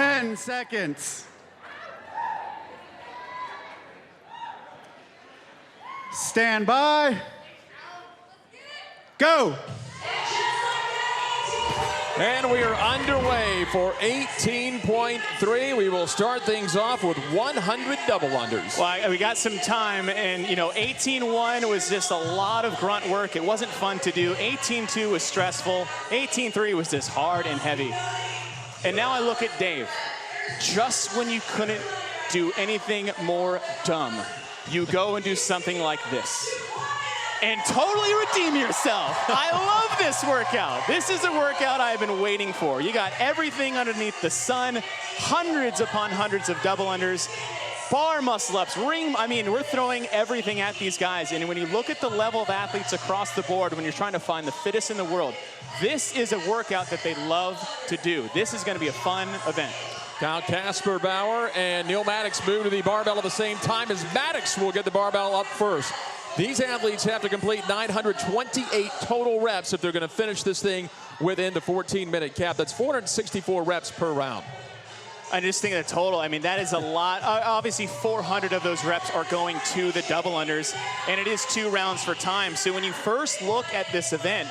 10 seconds. Stand by. Go. And we are underway for 18.3. We will start things off with 100 double unders. Well, we got some time, and 18.1 was just a lot of grunt work. It wasn't fun to do. 18.2 was stressful. 18.3 was just hard and heavy. And now I look at Dave. Just when you couldn't do anything more dumb, you go and do something like this. And totally redeem yourself. I love this workout. This is a workout I've been waiting for. You got everything underneath the sun, hundreds upon hundreds of double unders, bar muscle ups, ring. I mean, we're throwing everything at these guys. And when you look at the level of athletes across the board, when you're trying to find the fittest in the world, this is a workout that they love to do. This is going to be a fun event. Now Kasperbauer and Neal Maddox move to the barbell at the same time as Maddox will get the barbell up first. These athletes have to complete 928 total reps if they're going to finish this thing within the 14-minute cap. That's 464 reps per round. I just think the total, I mean, that is a lot. Obviously, 400 of those reps are going to the double unders, and it is 2 rounds for time. So when you first look at this event,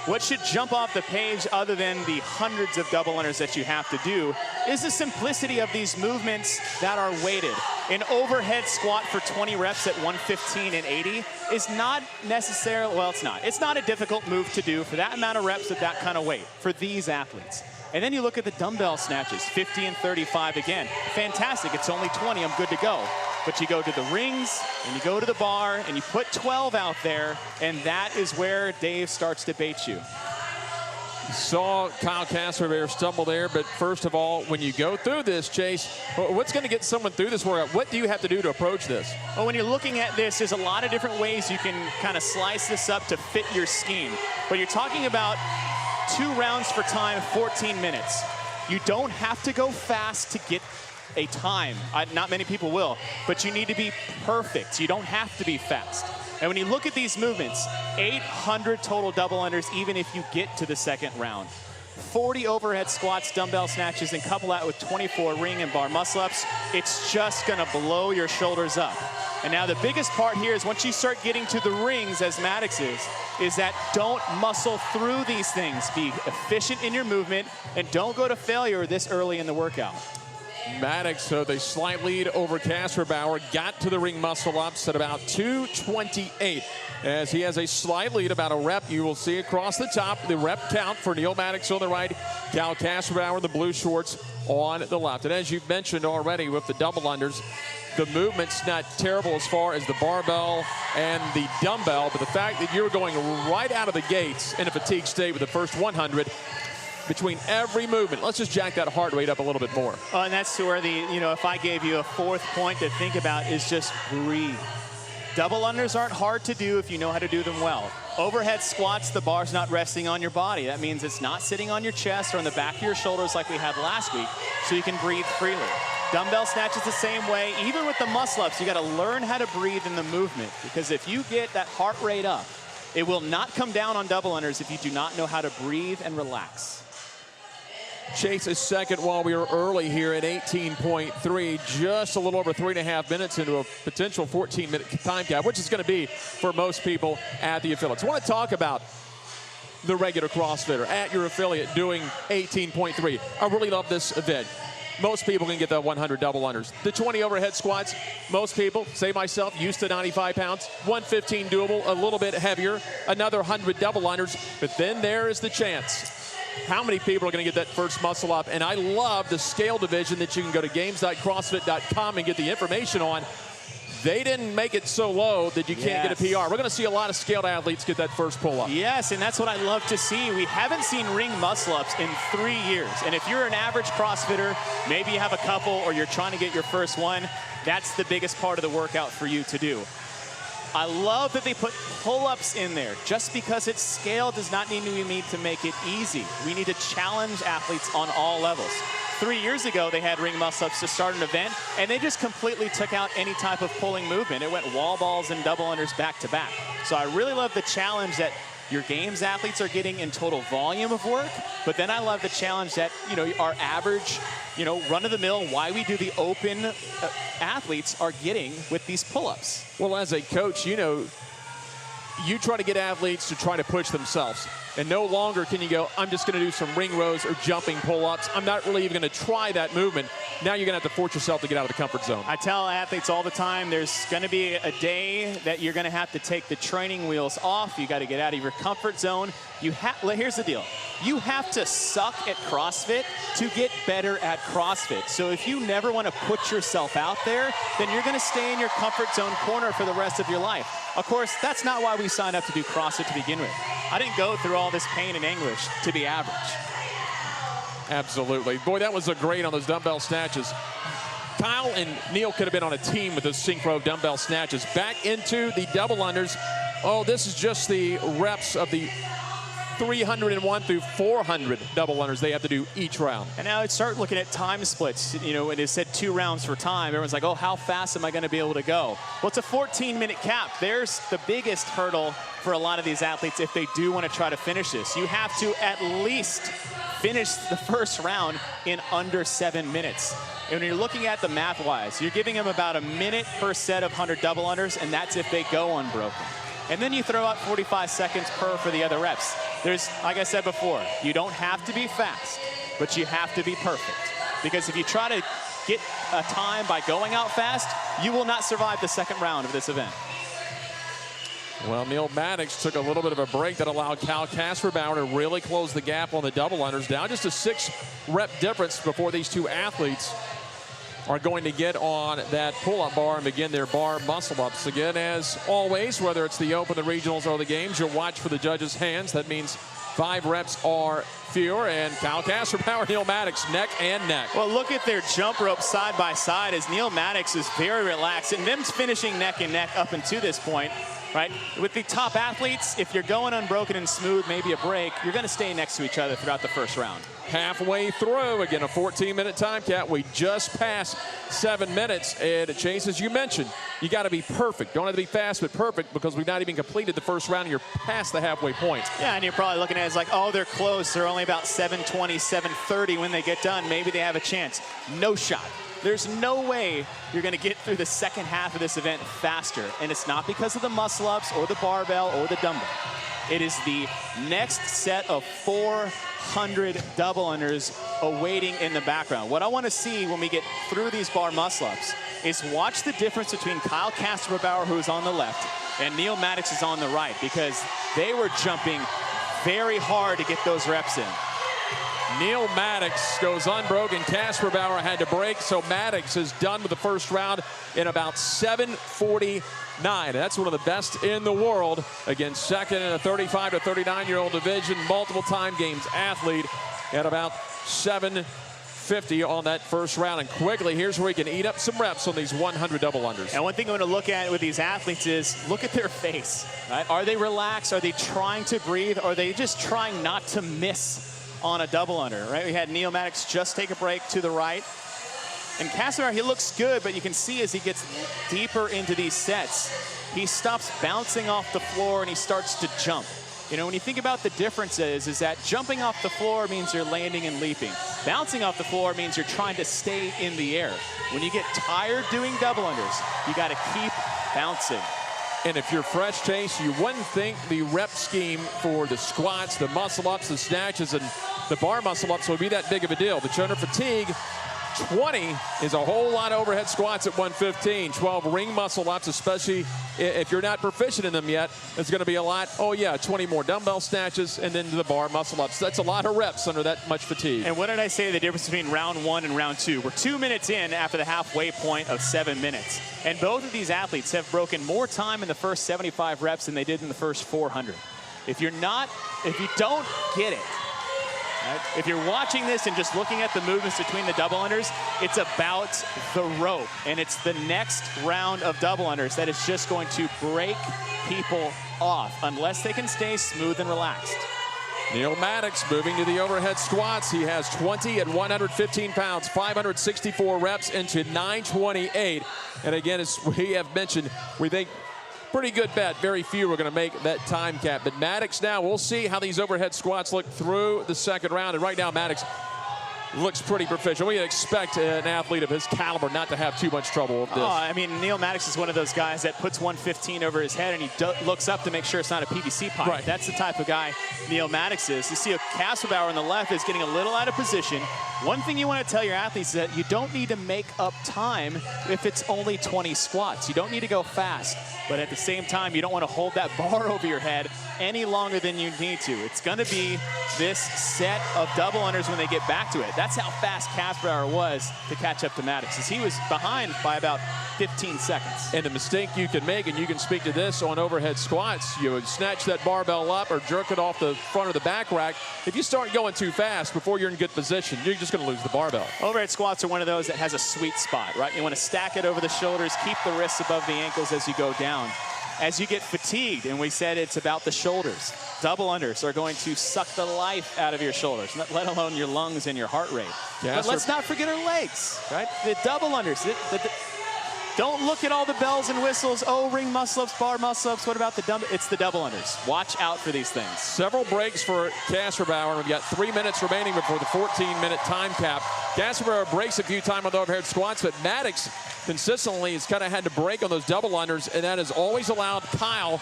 what should jump off the page, other than the hundreds of double unders that you have to do, is the simplicity of these movements that are weighted. An overhead squat for 20 reps at 115 and 80 is not necessarily, well, it's not. It's not a difficult move to do for that amount of reps at that kind of weight for these athletes. And then you look at the dumbbell snatches, 50 and 35 again. Fantastic, it's only 20, I'm good to go. But you go to the rings, and you go to the bar, and you put 12 out there, and that is where Dave starts to bait you. Saw Kyle Kasperbauer stumble there, but first of all, when you go through this, Chase, what's going to get someone through this workout? What do you have to do to approach this? Well, when you're looking at this, there's a lot of different ways you can kind of slice this up to fit your scheme. But you're talking about 2 rounds for time, 14 minutes. You don't have to go fast to get a time. Not many people will, but you need to be perfect. You don't have to be fast. And when you look at these movements, 800 total double unders even if you get to the second round. 40 overhead squats, dumbbell snatches, and couple that with 24 ring and bar muscle ups. It's just gonna blow your shoulders up. And now the biggest part here is once you start getting to the rings, as Maddox is that don't muscle through these things. Be efficient in your movement and don't go to failure this early in the workout. Maddox, so they slight lead over Kasperbauer, got to the ring muscle ups at about 228. As he has a slight lead, about a rep, you will see across the top the rep count for Neal Maddox on the right, Kyle Kasperbauer, the blue shorts on the left. And as you've mentioned already with the double unders, the movement's not terrible as far as the barbell and the dumbbell, but the fact that you're going right out of the gates in a fatigue state with the first 100, between every movement, let's just jack that heart rate up a little bit more. And that's where if I gave you a 4th point to think about is just breathe. Double unders aren't hard to do if you know how to do them well. Overhead squats, the bar's not resting on your body. That means it's not sitting on your chest or on the back of your shoulders like we had last week, so you can breathe freely. Dumbbell snatches the same way. Even with the muscle ups, you gotta learn how to breathe in the movement, because if you get that heart rate up, it will not come down on double unders if you do not know how to breathe and relax. Chase is second while we are early here at 18.3, just a little over 3.5 minutes into a potential 14-minute time cap, which is going to be for most people at the affiliates. I want to talk about the regular CrossFitter at your affiliate doing 18.3. I really love this event. Most people can get the 100 double unders. The 20 overhead squats, most people, say myself, used to 95 pounds, 115 doable, a little bit heavier, another 100 double unders, but then there is the chance. How many people are going to get that first muscle up? And I love the scale division that you can go to games.crossfit.com and get the information on. They didn't make it so low that you can't get a PR. We're going to see a lot of scaled athletes get that first pull-up. Yes, and that's what I love to see. We haven't seen ring muscle-ups in 3 years. And if you're an average CrossFitter, maybe you have a couple or you're trying to get your first one, that's the biggest part of the workout for you to do. I love that they put pull-ups in there. Just because it's scale does not mean we need to make it easy. We need to challenge athletes on all levels. 3 years ago, they had ring muscle-ups to start an event, and they just completely took out any type of pulling movement. It went wall balls and double unders back to back. So I really love the challenge that your games athletes are getting in total volume of work. But then I love the challenge that, our average, run-of-the-mill, why we do the open athletes are getting with these pull-ups. Well, as a coach, you try to get athletes to try to push themselves. And no longer can you go, I'm just going to do some ring rows or jumping pull-ups. I'm not really even going to try that movement. Now you're going to have to force yourself to get out of the comfort zone. I tell athletes all the time, there's going to be a day that you're going to have to take the training wheels off. You got to get out of your comfort zone. Here's the deal. You have to suck at CrossFit to get better at CrossFit. So if you never want to put yourself out there, then you're going to stay in your comfort zone corner for the rest of your life. Of course, that's not why we signed up to do CrossFit to begin with. I didn't go through all this pain and anguish to be average. Absolutely. Boy, that was a great on those dumbbell snatches. Kyle and Neal could have been on a team with those synchro dumbbell snatches. Back into the double unders. Oh, this is just the reps of the 301 through 400 double unders they have to do each round. And now I'd start looking at time splits. When it said 2 rounds for time, everyone's like, oh, how fast am I going to be able to go? Well, it's a 14-minute cap. There's the biggest hurdle for a lot of these athletes if they do want to try to finish this. You have to at least finish the first round in under 7 minutes. And when you're looking at the math-wise, you're giving them about a minute per set of 100 double unders, and that's if they go unbroken. And then you throw out 45 seconds per for the other reps. There's, like I said before, you don't have to be fast, but you have to be perfect. Because if you try to get a time by going out fast, you will not survive the second round of this event. Well, Neal Maddox took a little bit of a break that allowed Cal Kasperbauer to really close the gap on the double unders. Down just a 6-rep difference before these two athletes are going to get on that pull-up bar and begin their bar muscle-ups. Again, as always, whether it's the Open, the regionals, or the games, you'll watch for the judges' hands. That means 5 reps or fewer. And Cal Kasperbauer, Neal Maddox, neck and neck. Well, look at their jump rope side by side as Neal Maddox is very relaxed. And them's finishing neck and neck up until this point. Right? With the top athletes, if you're going unbroken and smooth, maybe a break, you're going to stay next to each other throughout the first round. Halfway through, again, a 14-minute time cap. We just passed 7 minutes. And Chase, as you mentioned, you got to be perfect. Don't have to be fast, but perfect, because we've not even completed the first round and you're past the halfway point. Yeah, and you're probably looking at it as like, oh, they're close. They're only about 7:20, 7:30 when they get done. Maybe they have a chance. No shot. There's no way you're going to get through the second half of this event faster. And it's not because of the muscle-ups or the barbell or the dumbbell. It is the next set of 400 double unders awaiting in the background. What I want to see when we get through these bar muscle-ups is watch the difference between Kyle Kasperbauer, who's on the left, and Neal Maddox is on the right, because they were jumping very hard to get those reps in. Neal Maddox goes unbroken. Kasperbauer had to break, so Maddox is done with the first round in about 7:49. That's one of the best in the world. Again, second in a 35 to 39-year-old division, multiple-time games athlete at about 7:50 on that first round. And quickly, here's where he can eat up some reps on these 100 double unders. And one thing I want to look at with these athletes is look at their face. Right? Are they relaxed? Are they trying to breathe? Or are they just trying not to miss on a double under, right? We had Neal Maddox just take a break to the right. And Kasperbauer, he looks good, but you can see as he gets deeper into these sets, he stops bouncing off the floor and he starts to jump. When you think about the differences, is that jumping off the floor means you're landing and leaping. Bouncing off the floor means you're trying to stay in the air. When you get tired doing double unders, you got to keep bouncing. And if you're fresh, Chase, you wouldn't think the rep scheme for the squats, the muscle-ups, the snatches, and the bar muscle-ups would be that big of a deal. But under fatigue, 20 is a whole lot of overhead squats at 115. 12 ring muscle-ups, especially if you're not proficient in them yet. It's going to be a lot. Oh, yeah, 20 more dumbbell snatches and then the bar muscle-ups. That's a lot of reps under that much fatigue. And what did I say the difference between round 1 and round 2? We're 2 minutes in after the halfway point of 7 minutes. And both of these athletes have broken more time in the first 75 reps than they did in the first 400. If you don't get it, right? If you're watching this and just looking at the movements between the double unders, it's about the rope. And it's the next round of double unders that is just going to break people off unless they can stay smooth and relaxed. Neal Maddox moving to the overhead squats. He has 20 at 115 pounds, 564 reps into 928. And again, as we have mentioned, we think pretty good bet. Very few are going to make that time cap. But Maddox now, we'll see how these overhead squats look through the second round. And right now, Maddox looks pretty proficient. We expect an athlete of his caliber not to have too much trouble with this. Oh, I mean, Neal Maddox is one of those guys that puts 115 over his head and he looks up to make sure it's not a PVC pipe. Right. That's the type of guy Neal Maddox is. You see a Kasperbauer on the left is getting a little out of position. One thing you want to tell your athletes is that you don't need to make up time if it's only 20 squats. You don't need to go fast, but at the same time, you don't want to hold that bar over your head any longer than you need to. It's going to be this set of double unders when they get back to it. That's how fast Kasperbauer was to catch up to Maddox, as he was behind by about 15 seconds. And the mistake you can make, and you can speak to this on overhead squats, you would snatch that barbell up or jerk it off the front of the back rack. If you start going too fast before you're in good position, you're just going to lose the barbell. Overhead squats are one of those that has a sweet spot, right? You want to stack it over the shoulders, keep the wrists above the ankles as you go down. As you get fatigued, and we said it's about the shoulders, double unders are going to suck the life out of your shoulders, let alone your lungs and your heart rate. But let's not forget our legs, right? The double unders. Don't look at all the bells and whistles. Oh, ring muscle-ups, bar muscle-ups. What about the dumbbell? It's the double unders. Watch out for these things. Several breaks for Kasperbauer. We've got 3 minutes remaining before the 14-minute time cap. Kasperbauer breaks a few times with overhead squats, but Maddox consistently has kind of had to break on those double unders, and that has always allowed Kyle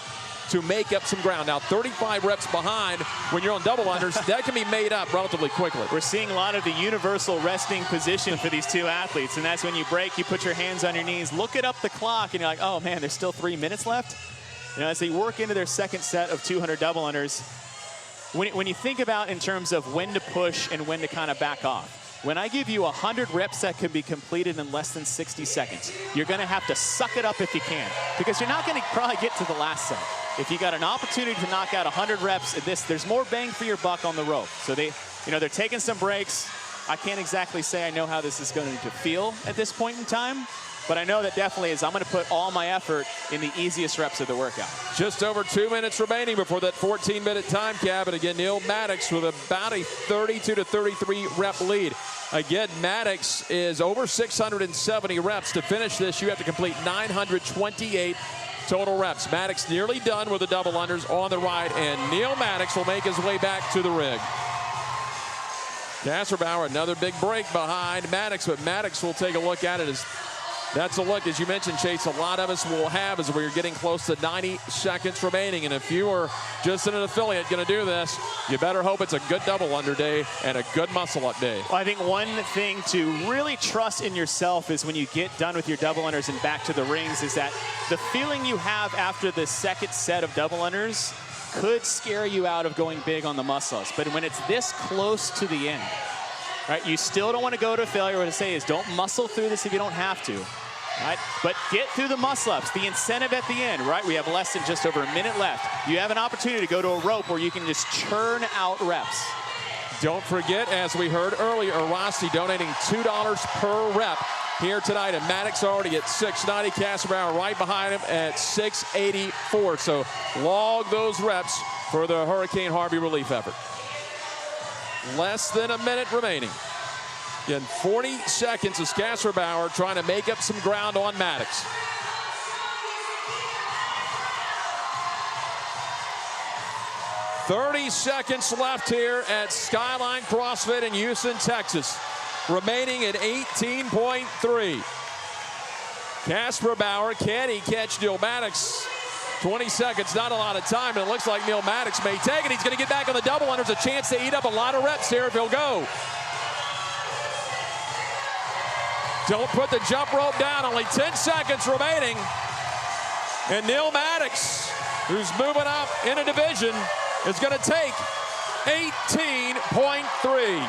to make up some ground. Now, 35 reps behind when you're on double unders, that can be made up relatively quickly. We're seeing a lot of the universal resting position for these two athletes, and that's when you break, you put your hands on your knees, look it up the clock, and you're like, oh man, there's still 3 minutes left. You know, as they work into their second set of 200 double unders, when you think about in terms of when to push and when to kind of back off, when I give you 100 reps that can be completed in less than 60 seconds, you're going to have to suck it up if you can, because you're not going to probably get to the last set. If you got an opportunity to knock out 100 reps at this, there's more bang for your buck on the rope. So they're taking some breaks. I can't exactly say I know how this is going to feel at this point in time, but I know that definitely is I'm going to put all my effort in the easiest reps of the workout. Just over 2 minutes remaining before that 14-minute time cap. And again, Neal Maddox with about a 32 to 33 rep lead. Again, Maddox is over 670 reps. To finish this, you have to complete 928 total reps. Maddox nearly done with the double unders on the right, and Neal Maddox will make his way back to the rig. Kasperbauer, another big break behind Maddox, but Maddox will take a look at it as that's a look, as you mentioned, Chase, a lot of us will have as we're getting close to 90 seconds remaining. And if you are just an affiliate going to do this, you better hope it's a good double under day and a good muscle up day. Well, I think one thing to really trust in yourself is when you get done with your double unders and back to the rings is that the feeling you have after the second set of double unders could scare you out of going big on the muscle-ups. But when it's this close to the end, right, you still don't want to go to failure. What I say is don't muscle through this if you don't have to, right? But get through the muscle-ups, the incentive at the end, right? We have less than just over a minute left. You have an opportunity to go to a rope where you can just churn out reps. Don't forget, as we heard earlier, Rossi donating $2 per rep here tonight, and Maddox already at 690, Kasperbauer right behind him at 684. So log those reps for the Hurricane Harvey relief effort. Less than a minute remaining. In 40 seconds is Kasperbauer trying to make up some ground on Maddox. "30 seconds left here at Skyline CrossFit in Houston, Texas. Remaining at 18.3. Kasperbauer, can he catch Neal Maddox? 20 seconds, not a lot of time, and it looks like Neal Maddox may take it. He's going to get back on the double unders, a chance to eat up a lot of reps here if he'll go. Don't put the jump rope down, only 10 seconds remaining. And Neal Maddox, who's moving up in a division, is going to take 18.3.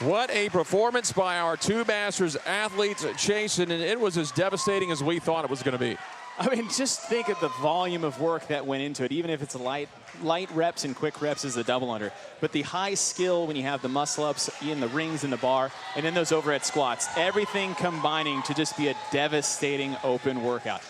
What a performance by our two Masters athletes, Chase, and it was as devastating as we thought it was going to be. I mean, just think of the volume of work that went into it, even if it's light reps and quick reps as the double under. But the high skill when you have the muscle-ups in the rings and the bar, and then those overhead squats, everything combining to just be a devastating open workout.